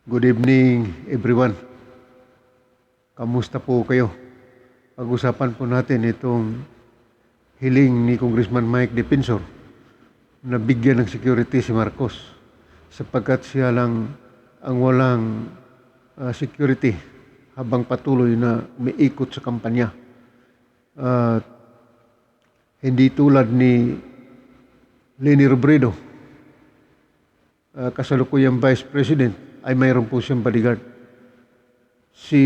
Good evening, everyone. Kamusta po kayo? Pag-usapan po natin itong hiling ni Congressman Mike Defensor na bigyan ng security si Marcos sapagkat siya lang ang walang security habang patuloy na umiikot sa kampanya. At hindi tulad ni Leni Robredo, kasalukuyang Vice President, ay mayroon po siyang bodyguard. Si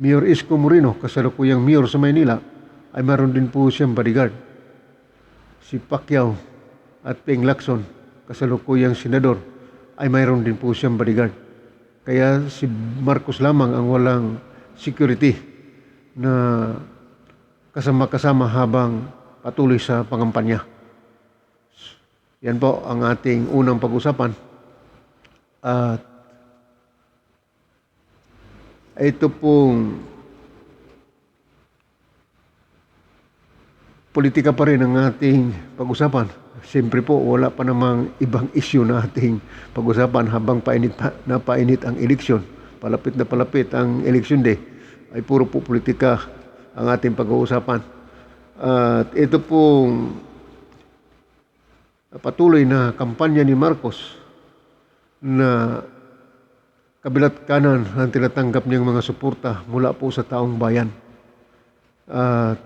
Mayor Isko Moreno, kasalukuyang mayor sa Maynila, ay mayroon din po siyang bodyguard. Si Pacquiao at Ping Lacson, kasalukuyang senador, ay mayroon din po siyang bodyguard. Kaya si Marcos lamang ang walang security na kasama-kasama habang patuloy sa pangampanya. Yan po ang ating unang pag-usapan. At ito pong politika pa rin ang ating pag-usapan. Siyempre po, wala pa namang ibang issue na ating pag-usapan habang painit ang eleksyon. Palapit na palapit ang election day, ay puro po politika ang ating pag-uusapan. At ito pong patuloy na kampanya ni Marcos na kabilat kanan ang tinatanggap niyang mga suporta mula po sa taong bayan. At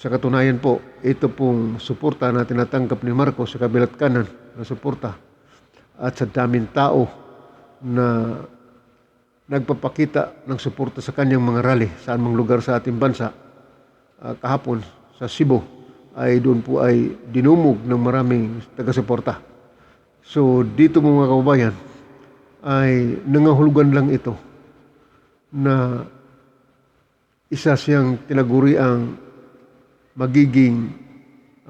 sa katunayan po, ito pong suporta na tinatanggap ni Marcos sa kabilat kanan na suporta at sa daming tao na nagpapakita ng suporta sa kanyang mga rally saan mang lugar sa ating bansa. Kahapon sa Cebu ay doon po ay dinumog ng maraming taga-suporta. So dito mga kababayan, ay nangahulugan lang ito na isa siyang tinaguri ang magiging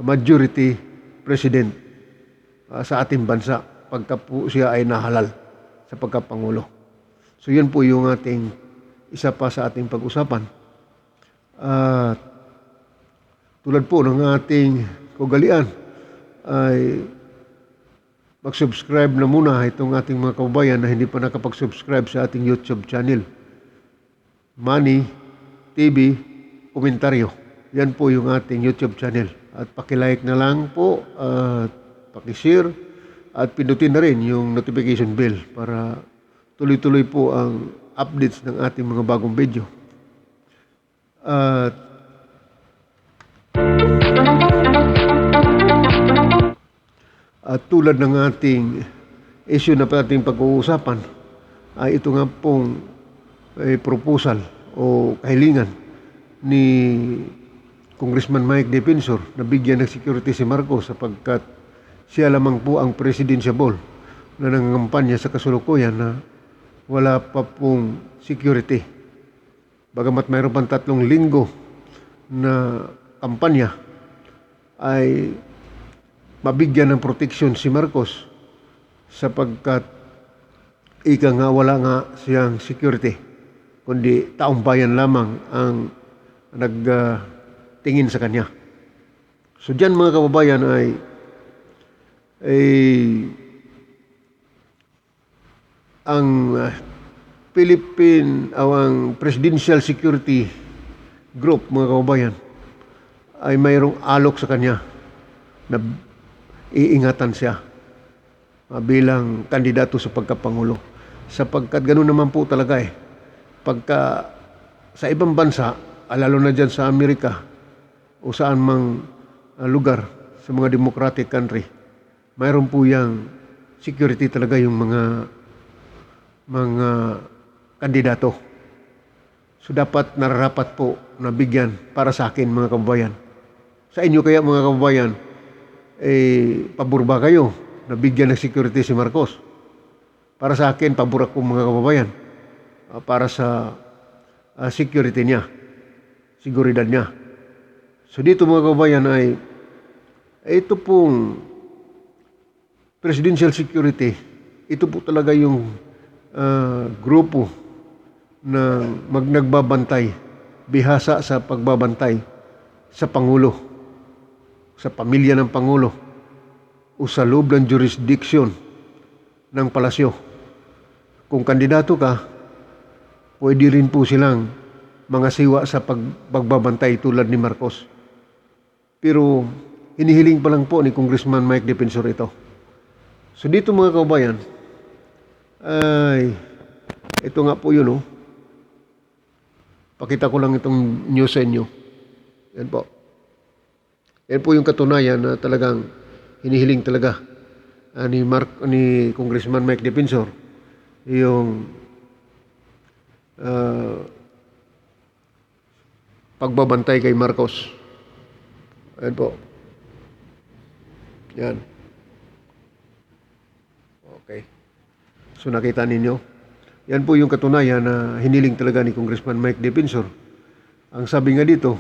majority president sa ating bansa pagka po siya ay nahalal sa pagkapangulo. So yan po yung ating isa pa sa ating pag-usapan. Tulad po ng ating kaugalian ay mag-subscribe na muna itong ating mga kababayan na hindi pa nakapag-subscribe sa ating YouTube channel. Manny TV Komentaryo. Yan po yung ating YouTube channel. At pakilike na lang po at pakishare at pindutin na rin yung notification bell para tuloy-tuloy po ang updates ng ating mga bagong video. At tulad ng ating issue na ating pag-uusapan, ay ito nga pong proposal o kahilingan ni Congressman Mike Defensor na bigyan ng security si Marcos sapagkat siya lamang po ang presidentiable na nangangampanya sa kasalukuyan na wala pa pong security. Bagamat mayroon pang 3 linggo na kampanya, ay mabigyan ng proteksyon si Marcos sapagkat ika nga wala nga siyang security kundi taong bayan lamang ang nagtingin sa kanya. So dyan mga kababayan ay ang Philippine ang Presidential Security Group mga kababayan ay mayroong alok sa kanya na iingatan siya bilang kandidato sa pagkapangulo. Sapagkat ganoon naman po talaga pagka sa ibang bansa, lalo na dyan sa Amerika o saan mang lugar sa mga democratic country, mayroon po yang security talaga yung mga kandidato. So dapat nararapat po na bigyan para sa akin mga kababayan. Sa inyo kaya mga kababayan, pabor ba kayo na bigyan ng security si Marcos? Para sa akin, pabor ako mga kababayan para sa security niya, seguridad niya. So dito mga kababayan ay ito pong presidential security, ito po talaga yung grupo na nagbabantay, bihasa sa pagbabantay sa Pangulo, sa pamilya ng Pangulo o sa loob ng jurisdiction ng palasyo. kung kandidato ka, pwede rin po silang mga siwa sa pagbabantay tulad ni Marcos. Pero hinihiling pa lang po ni Congressman Mike Defensor ito. So dito mga kabayan, ay ito nga po yun, oh. Pakita ko lang itong news sa inyo. Yan po. Yan po yung katunayan na talagang hinihiling talaga ni Congressman Mike Defensor yung pagbabantay kay Marcos. Yan po. Yan. Okay. So nakita ninyo. Yan po yung katunayan na hiniling talaga ni Congressman Mike Defensor. Ang sabi nga dito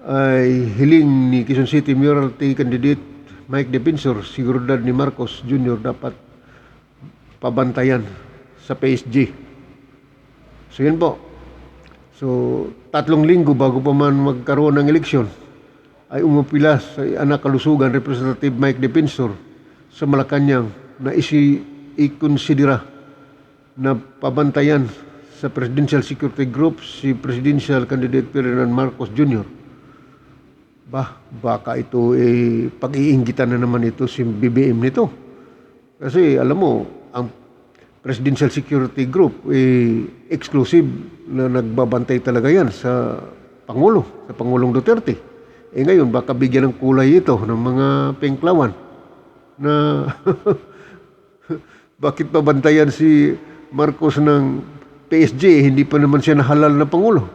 ay hiling ni Quezon City Mayoralty candidate Mike Defensor, seguridad ni Marcos Jr. dapat pabantayan sa PSG. So yan po. So 3 linggo bago pa man magkaroon ng eleksyon ay umupila sa anak kalusugan Representative Mike Defensor sa Malacanang na ikonsidera na pabantayan sa Presidential Security Group si Presidential Candidate Ferdinand Marcos Jr. Baka ito pag-iinggitan na naman ito si BBM nito. Kasi alam mo, ang Presidential Security Group exclusive na nagbabantay talaga yan sa Pangulo, sa Pangulong Duterte. Ngayon, baka bigyan ng kulay ito ng mga penklawan na bakit pabantayan si Marcos ng PSG, hindi pa naman siya nahalal na Pangulo.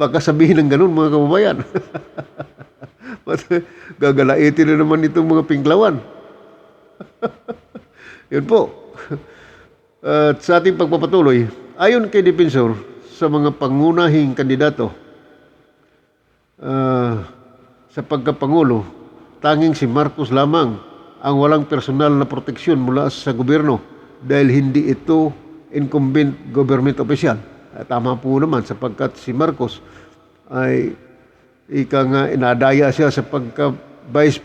Baka sabihin ng ganun mga kababayan. Gagalaitin na naman itong mga penklawan. Yun po. At sa ating pagpapatuloy, ayon kay Defensor, sa mga pangunahing kandidato sa pagkapangulo, tanging si Marcos lamang ang walang personal na proteksyon mula sa gobyerno dahil hindi ito incumbent government official. Tama po naman sapagkat si Marcos ay inadaya siya sa pagka-vice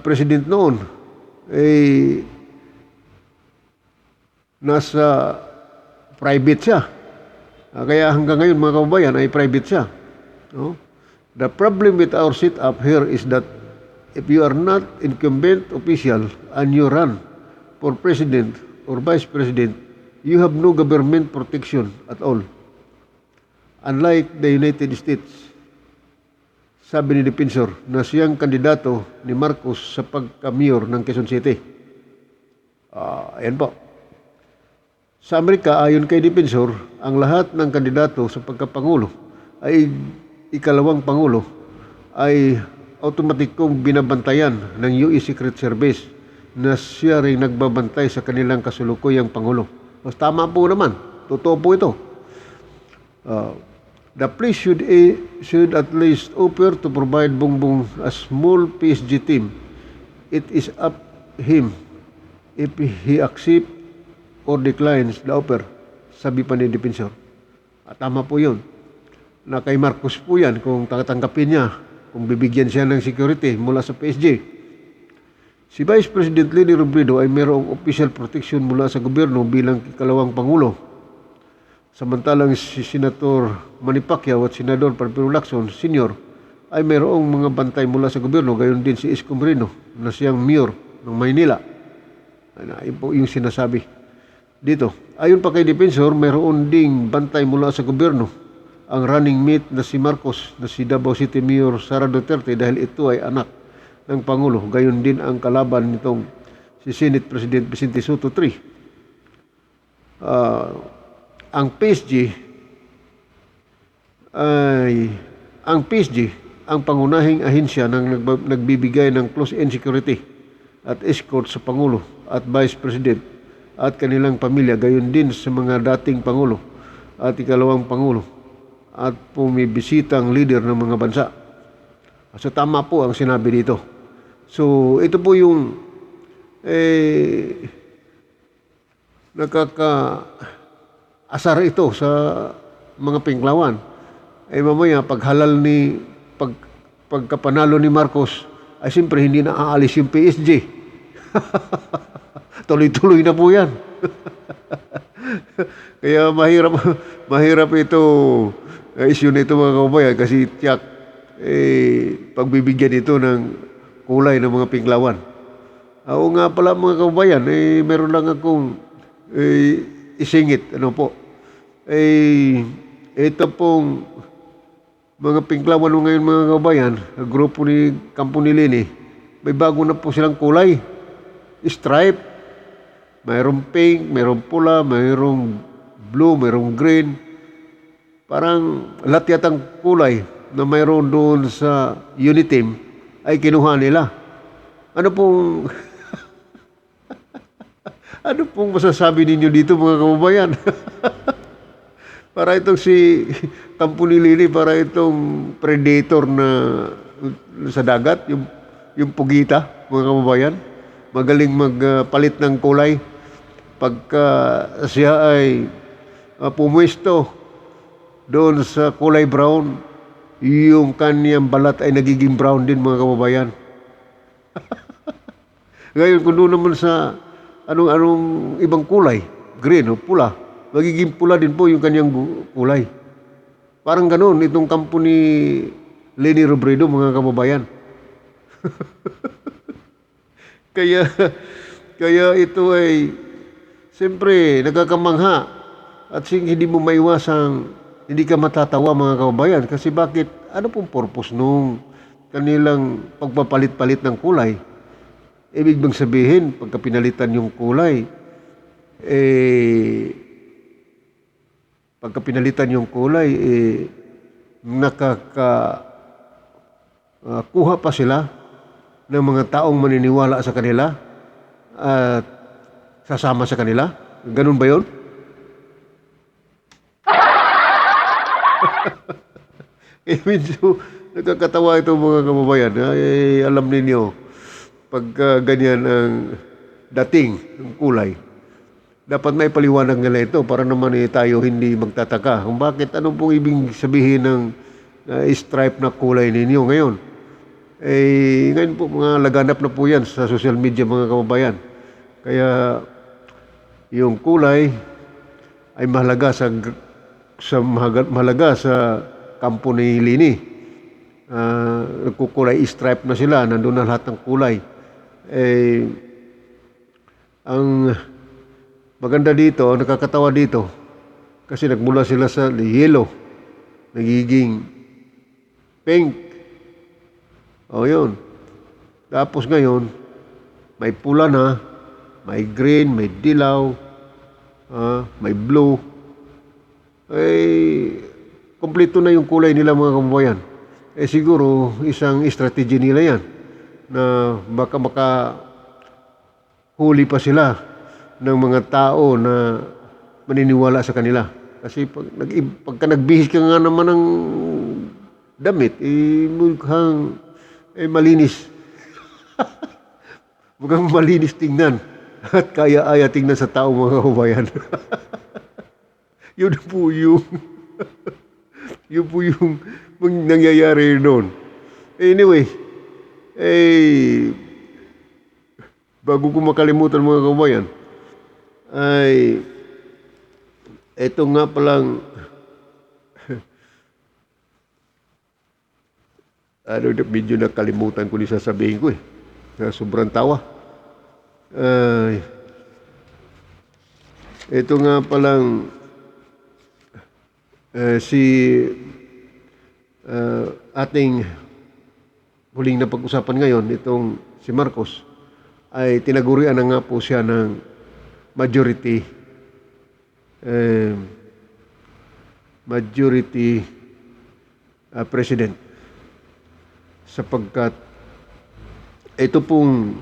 president noon. Nasa private siya. Kaya hanggang ngayon mga kababayan ay private siya. No? The problem with our setup here is that if you are not incumbent official and you run for president or vice president, you have no government protection at all. Unlike the United States, sabi ni Defensor na siyang kandidato ni Marcos sa pagka-mayor ng Quezon City. Ayan po. Sa Amerika, ayon kay Defensor, ang lahat ng kandidato sa pagkapangulo ay ikalawang pangulo ay automatikong binabantayan ng US Secret Service na siya rin nagbabantay sa kanilang kasulukuyang pangulo. Mas tama po naman. Totoo po ito. The police should at least offer to provide Bongbong a small PSG team. It is up him if he accepts or declines the offer, sabi pa ni Defensor. Tama po yun. Na kay Marcos po yan kung tatanggapin niya, kung bibigyan siya ng security mula sa PSG. Si Vice President Leni Robredo ay mayroong official protection mula sa gobyerno bilang ikalawang pangulo. Samantalang si Senator Manny Pacquiao at Senador Panfilo Lacson Sr. ay mayroong mga bantay mula sa gobyerno, gayon din si Isko Moreno na siyang mayor ng Maynila. Ayun po yung sinasabi dito. Ayon pa kay Defensor, mayroon ding bantay mula sa gobyerno ang running mate na si Marcos na si Davao City Mayor Sara Duterte dahil ito ay anak ng Pangulo. Gayon din ang kalaban nitong si Senate President Vicente Sotto III. Ang PSG ang pangunahing ahensya ng nagbibigay ng close-in security at escort sa Pangulo at Vice President at kanilang pamilya, gayon din sa mga dating Pangulo at ikalawang Pangulo at pumibisitang leader ng mga bansa. So tama po ang sinabi dito. So ito po yung nakaka-asar ito sa mga pinklawan. Mamaya paghalal pagkapanalo ni Marcos ay siyempre hindi na aalis yung PSG. Tuloy-tuloy na po yan. Kaya mahirap mahirap ito issue nito mga kababayan kasi tiyak pagbibigyan ito ng kulay ng mga Pinklawan. Oo nga pala mga kababayan, meron lang akong isingit, ano po. Ito pong mga Pinklawan ngayon mga kababayan, grupo ni Kampo ni Lini, may bago na po silang kulay. Stripe, mayroong pink, mayroong pula, mayroong blue, mayroong green. Parang lahat yatang kulay na mayroon doon sa Uniteam ay kinuha nila. Ano pong ano pong masasabi ninyo dito mga kababayan? Para itong si Kampo ni Lili, para itong predator na sa dagat, yung pugita, mga kababayan. Magaling magpalit ng kulay. Pagka siya ay pumwesto doon sa kulay brown, yung kanyang balat ay nagiging brown din mga kababayan. Ngayon kung doon naman sa anong ibang kulay, green o pula, magiging pula din po yung kanyang kulay. Parang ganoon itong kampo ni Leni Robredo mga kababayan. Kaya ito ay siyempre nagkakamangha at hindi mo maiwasang hindi ka matatawa mga kababayan kasi bakit ano pong purpose nung kanilang pagpapalit-palit ng kulay? Ibig bang sabihin pagka pinalitan yung kulay pagka pinalitan yung kulay kuha pa sila ng mga taong maniniwala sa kanila at sasama sa kanila? Ganun ba yun? Medyo nakakatawa ito mga kababayan. Alam ninyo, pagka ganyan ang dating ng kulay, dapat may paliwanag nila ito para naman tayo hindi magtataka kung bakit anong pong ibig sabihin ng stripe na kulay ninyo ngayon. Ngayon po mga laganap na po yan sa social media mga kababayan. Kaya yung kulay ay mahalaga sa kampo ni Lini. Nagkukulay stripe na sila, nandun na lahat ng kulay. Ang maganda dito, nakakatawa dito, kasi nagmula sila sa yellow, nagiging pink. O yun. Tapos ngayon, may pula na, may green, may dilaw, may blue. Kompleto na yung kulay nila mga kababayan. Siguro, isang strategy nila yan na baka makahuli pa sila ng mga tao na maniniwala sa kanila. Kasi pagka nagbihis ka nga naman ng damit, mukhang malinis. Mukhang malinis tingnan at kaya-aya tingnan sa tao mga kababayan. Yun po yung nangyayari noon. Anyway, bago ko makalimutan mga kababayan, ay eto nga palang medyo nakalimutan ko yung sasabihin ko sobrang tawa. Ito nga palang ating huling na pag-usapan ngayon, itong si Marcos, ay tinagurian na nga po siya ng majority president. Sapagkat ito pong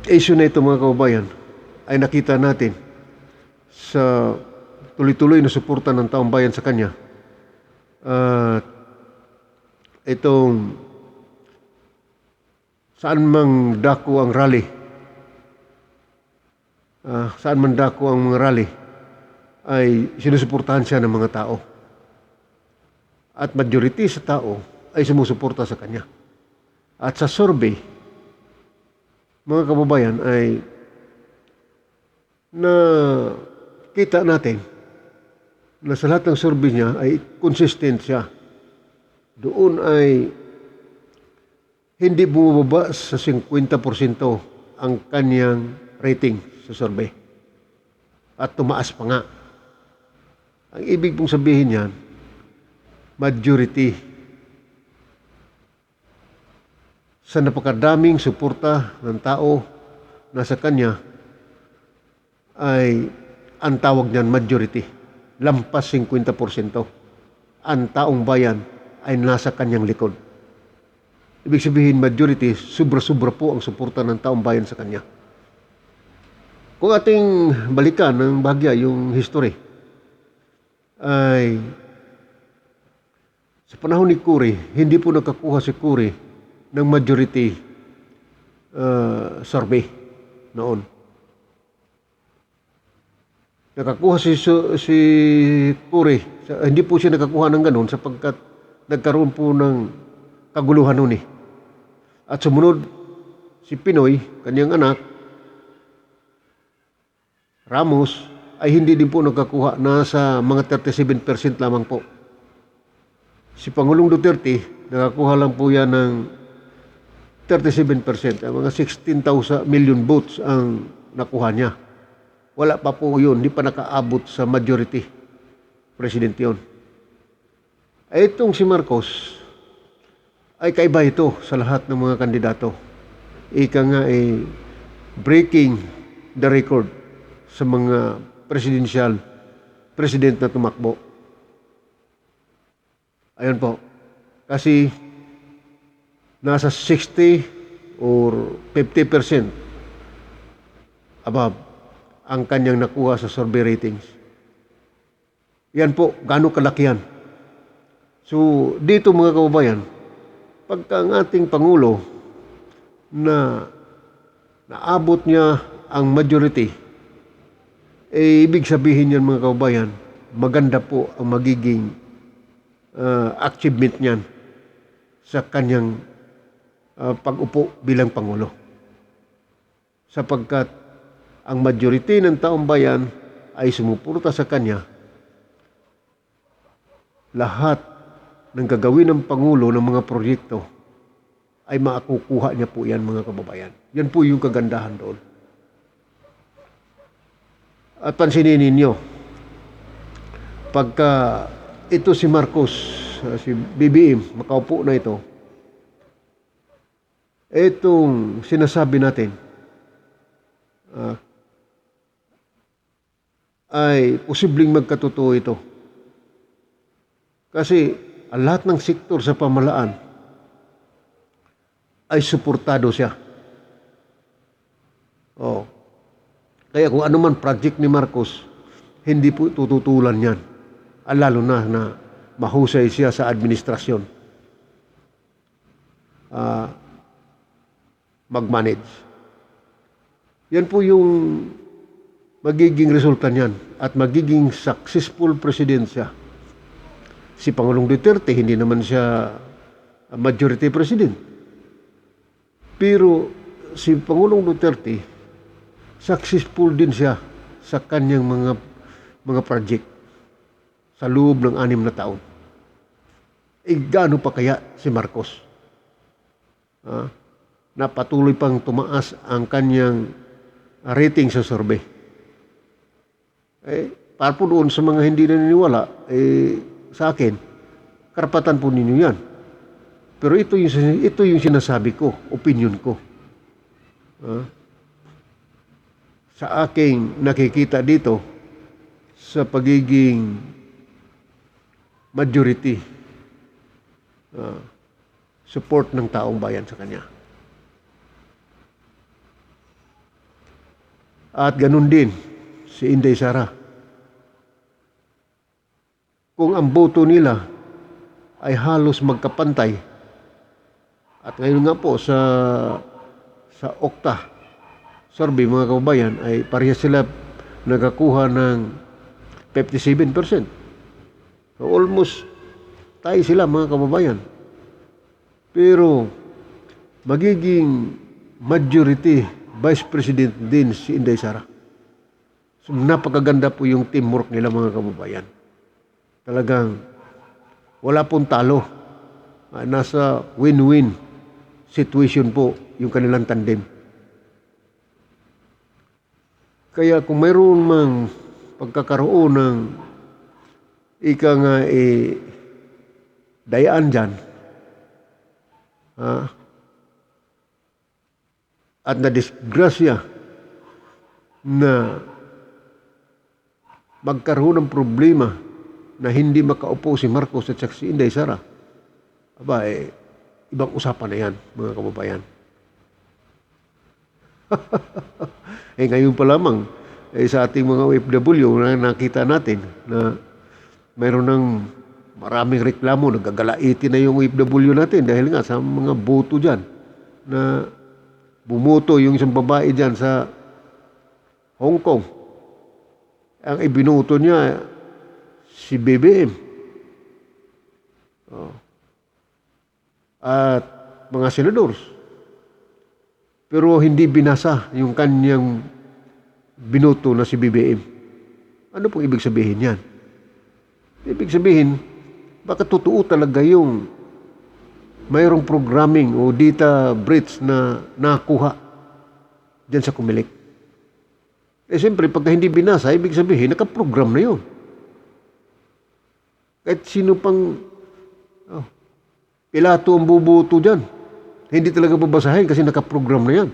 issue na ito mga kababayan ay nakita natin sa tuloy-tuloy na suporta ng taong bayan sa kanya. Itong saan mang dako ang rally, ay sinusuportahan siya ng mga tao. At majority sa tao ay sumusuporta sa kanya. At sa survey, mga kababayan, ay na kita natin na sa lahat ng survey niya ay consistent siya. Doon ay hindi bumababa sa 50% ang kanyang rating sa survey. At tumaas pa nga. Ang ibig pong sabihin niyan, majority. Sa napakadaming suporta ng tao na sa kanya ay ang tawag niyan majority. Lampas 50%. Ang taong bayan ay nasa kanyang likod. Ibig sabihin majority, sobra-sobra po ang suporta ng taong bayan sa kanya. Kung ating balikan ng bahagya yung history, ay sa panahon ni Cory, hindi po nakakuha si Cory ng majority survey noon. Nakakuha si Cory, hindi po siya nakakuha ng ganun sapagkat nagkaroon po ng kaguluhan noon eh. At sumunod si Pinoy, kanyang anak, Ramos, ay hindi din po nakakuha, nasa mga 37% lamang po. Si Pangulong Duterte, nakakuha lang po yan ng 37%, mga 16,000 million votes ang nakuha niya. Wala pa po yun, hindi pa nakaabot sa majority president yun. Ay itong si Marcos, ay kaiba ito sa lahat ng mga kandidato. Ika nga ay breaking the record sa mga president na tumakbo. Ayun po. Kasi nasa 60 or 50% above ang kanyang nakuha sa survey ratings. Yan po, gaano kalaki yan. So, dito mga kababayan, pagka ang ating Pangulo na naabot niya ang majority, ibig sabihin yan mga kababayan, maganda po ang magiging achievement niyan sa kanyang pag-upo bilang Pangulo. Sapagkat ang majority ng taong bayan ay sumuporta sa kanya, lahat ng gagawin ng Pangulo ng mga proyekto ay makukuha niya po yan mga kababayan. Yan po yung kagandahan doon. At pansinin ninyo, pagka ito si Marcos, si BBM, makaupo na ito, itong sinasabi natin ay posibleng magkatotoo ito. Kasi ang lahat ng sektor sa pamahalaan ay suportado siya. Kaya kung ano man project ni Marcos, hindi po tututulan yan. Lalo na mahusay siya sa administrasyon. Mag-manage. Yan po yung magiging resulta niyan at magiging successful president siya. Si Pangulong Duterte, hindi naman siya majority president. Pero si Pangulong Duterte, successful din siya sa kanyang mga project sa loob ng 6 na taon. Gaano pa kaya si Marcos? Na patuloy pang tumaas ang kanyang rating sa survey. Para po doon sa mga hindi naniniwala, sa akin, karapatan po ninyo yan. Pero ito yung sinasabi ko, opinion ko. Sa aking nakikita dito, sa pagiging majority support ng taong bayan sa kanya. At ganun din si Inday Sara. Kung ang boto nila ay halos magkapantay, at ngayon nga po sa Okta survey mga kababayan ay parehas sila nakakuha ng 57%. So almost tayo sila mga kababayan. Pero magiging majority vice president din si Inday Sara. So, napakaganda po yung teamwork nila mga kababayan. Talagang wala pong talo. Nasa win-win situation po yung kanilang tandem. Kaya kung mayroon mang pagkakaroon ng ika nga dayaan dyan, at na-disgrasya na magkaroon ng problema na hindi makaupo si Marcos at si Inday Sara, ibang usapan na yan, mga kababayan. Ngayon pa lamang, sa ating mga OFW na nakita natin na mayroon ng maraming reklamo, nagagalaitin na yung OFW natin dahil nga sa mga boto dyan na bumoto yung isang babae dyan sa Hong Kong. Ang ibinuto niya si BBM. At mga senadores. Pero hindi binasa yung kanyang binoto na si BBM. Ano pong ibig sabihin yan? Ibig sabihin, baka totoo talaga yung mayroong programming o data breach na nakuha dyan sa Comelec. Siyempre, pagka hindi binasa, ibig sabihin, nakaprogram na yun. Kahit sino pang pilato ang bubuto dyan, hindi talaga babasahin kasi nakaprogram na yan.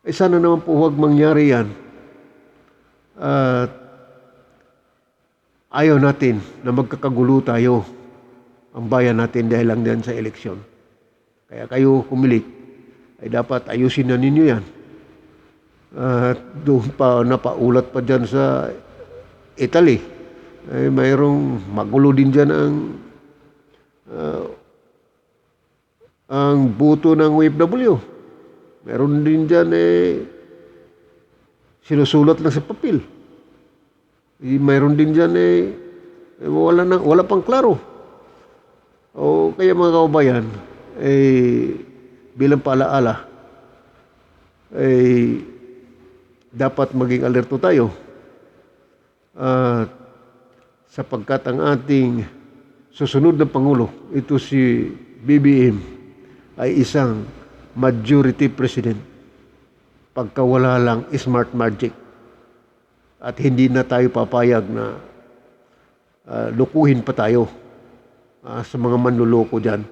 Sana naman po huwag mangyari yan. Ayaw natin na magkakagulo tayo ang bayan natin dahil lang yan sa eleksyon. Kaya kayo Comelec, ay dapat ayusin na ninyo yan. Doon pa napaulat pa dyan sa Italy. Ay mayroong magulo din dyan ang buto ng OFW. Meron din dyan sinusulat lang sa papel. Mayroon din dyan wala pang klaro. O kaya mga kababayan, bilang paalaala, dapat maging alerto tayo. Sapagkat ang ating susunod na Pangulo, ito si BBM, ay isang majority president. Pagka wala lang smart magic. At hindi na tayo papayag na lukuhin pa tayo sa mga manluloko dyan.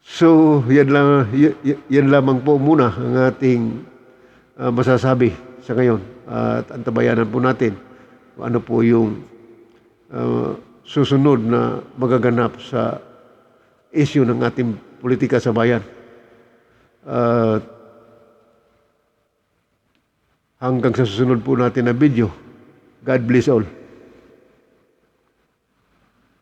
So, yan lamang po muna ang ating masasabi sa ngayon. At antabayanan po natin kung ano po yung susunod na magaganap sa issue ng ating politika sa bayan. Hanggang sa susunod po natin na video. God bless all.